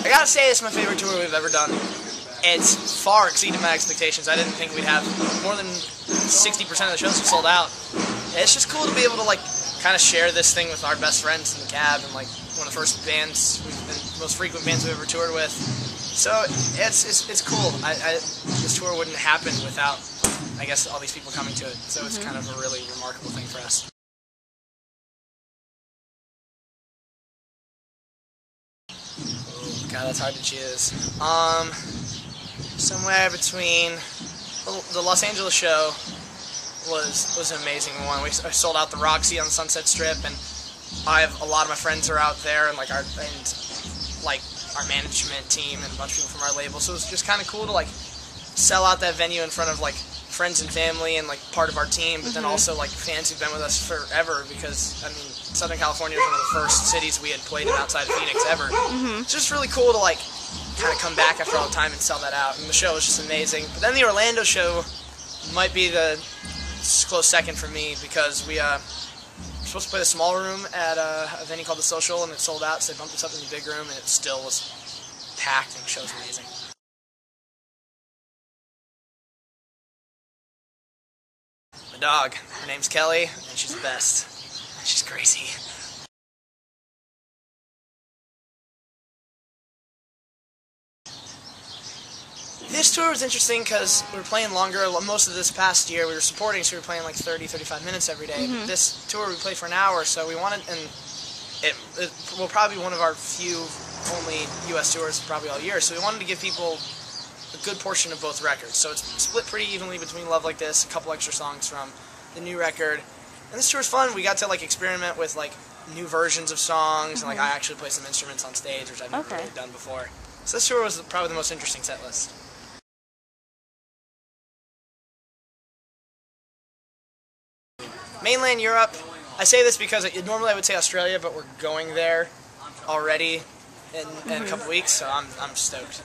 I gotta say, it's my favorite tour we've ever done. It's far exceeded my expectations. I didn't think we'd have more than 60% of the shows sold out. It's just cool to be able to like kind of share this thing with our best friends in the cab and like one of the first bands, the most frequent bands we've ever toured with. So it's cool. This tour wouldn't happen without, I guess, all these people coming to it. So it's kind of a really remarkable thing for us. God, that's hard to choose. Somewhere between the Los Angeles show was an amazing one. We sold out the Roxy on the Sunset Strip, and I have a lot of my friends are out there, and like our management team and a bunch of people from our label. So it was just kind of cool to like sell out that venue in front of like friends and family and like part of our team, but then also like fans who've been with us forever, because I mean Southern California was one of the first cities we had played in outside of Phoenix ever. It's just really cool to like kind of come back after all the time and sell that out, and the show was just amazing. But then the Orlando show might be the close second for me, because we were supposed to play the small room at a venue called The Social, and it sold out, so they bumped us up in the big room, and it still was packed, and the show was amazing. My dog, her name's Kelly, and she's the best. She's crazy. This tour was interesting because we were playing longer. Most of this past year we were supporting, so we were playing like 30-35 minutes every day. This tour we played for an hour, so we wanted, and it will probably be one of our few only U.S. tours probably all year, so we wanted to give people a good portion of both records. So it's split pretty evenly between Love Like This, a couple extra songs from the new record. And this tour was fun. We got to like experiment with like new versions of songs, and like I actually played some instruments on stage, which I've never really done before. So this tour was probably the most interesting set list. Mainland Europe, I say this because normally I would say Australia, but we're going there already in a couple weeks, so I'm stoked.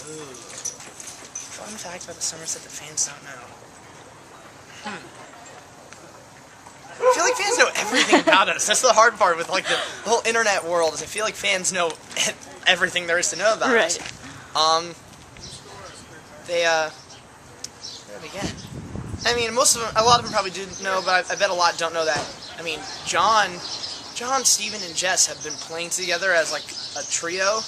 Ooh. Fun fact about the Somerset that fans don't know. I feel like fans know everything about us. That's the hard part with like the whole internet world, is I feel like fans know everything there is to know about us. Where to begin? I mean, a lot of them probably do know, but I bet a lot don't know that. I mean, John, Steven, and Jess have been playing together as like a trio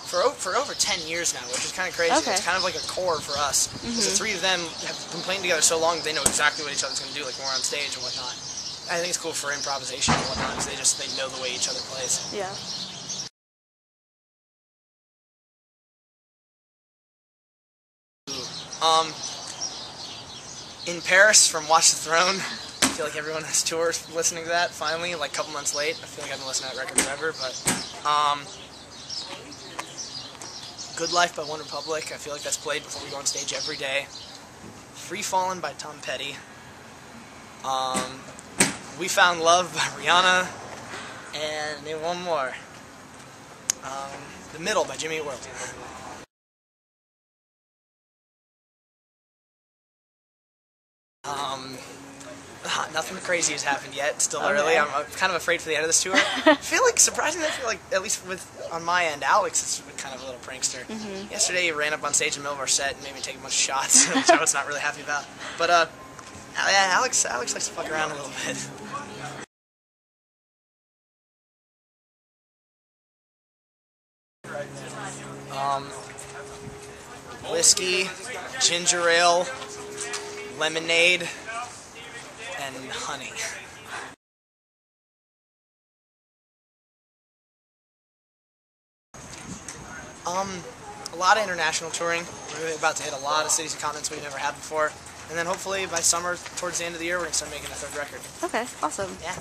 for over 10 years now, which is kind of crazy. It's kind of like a core for us, because the three of them have been playing together so long that they know exactly what each other's going to do, like when we're on stage and whatnot. I think it's cool for improvisation and whatnot, because they know the way each other plays. Yeah. In Paris from Watch the Throne. I feel like everyone has tours listening to that, finally, like a couple months late. I feel like I've been listening to that record forever, but, Good Life by One Republic, I feel like that's played before we go on stage every day. Free Fallin' by Tom Petty. We Found Love by Rihanna. And then one more. The Middle by Jimmy Eat World. Nothing crazy has happened yet. It's still early. I'm kind of afraid for the end of this tour. I feel like, surprisingly, at least on my end, Alex is kind of a little prankster. Yesterday he ran up on stage in the middle of our set and made me take a bunch of shots, which I was not really happy about. But yeah, Alex likes to fuck around a little bit. Whiskey, ginger ale, lemonade, and honey. A lot of international touring. We're about to hit a lot of cities and continents we've never had before. And then hopefully by summer, towards the end of the year, we're going to start making a third record. Okay, awesome. Yeah.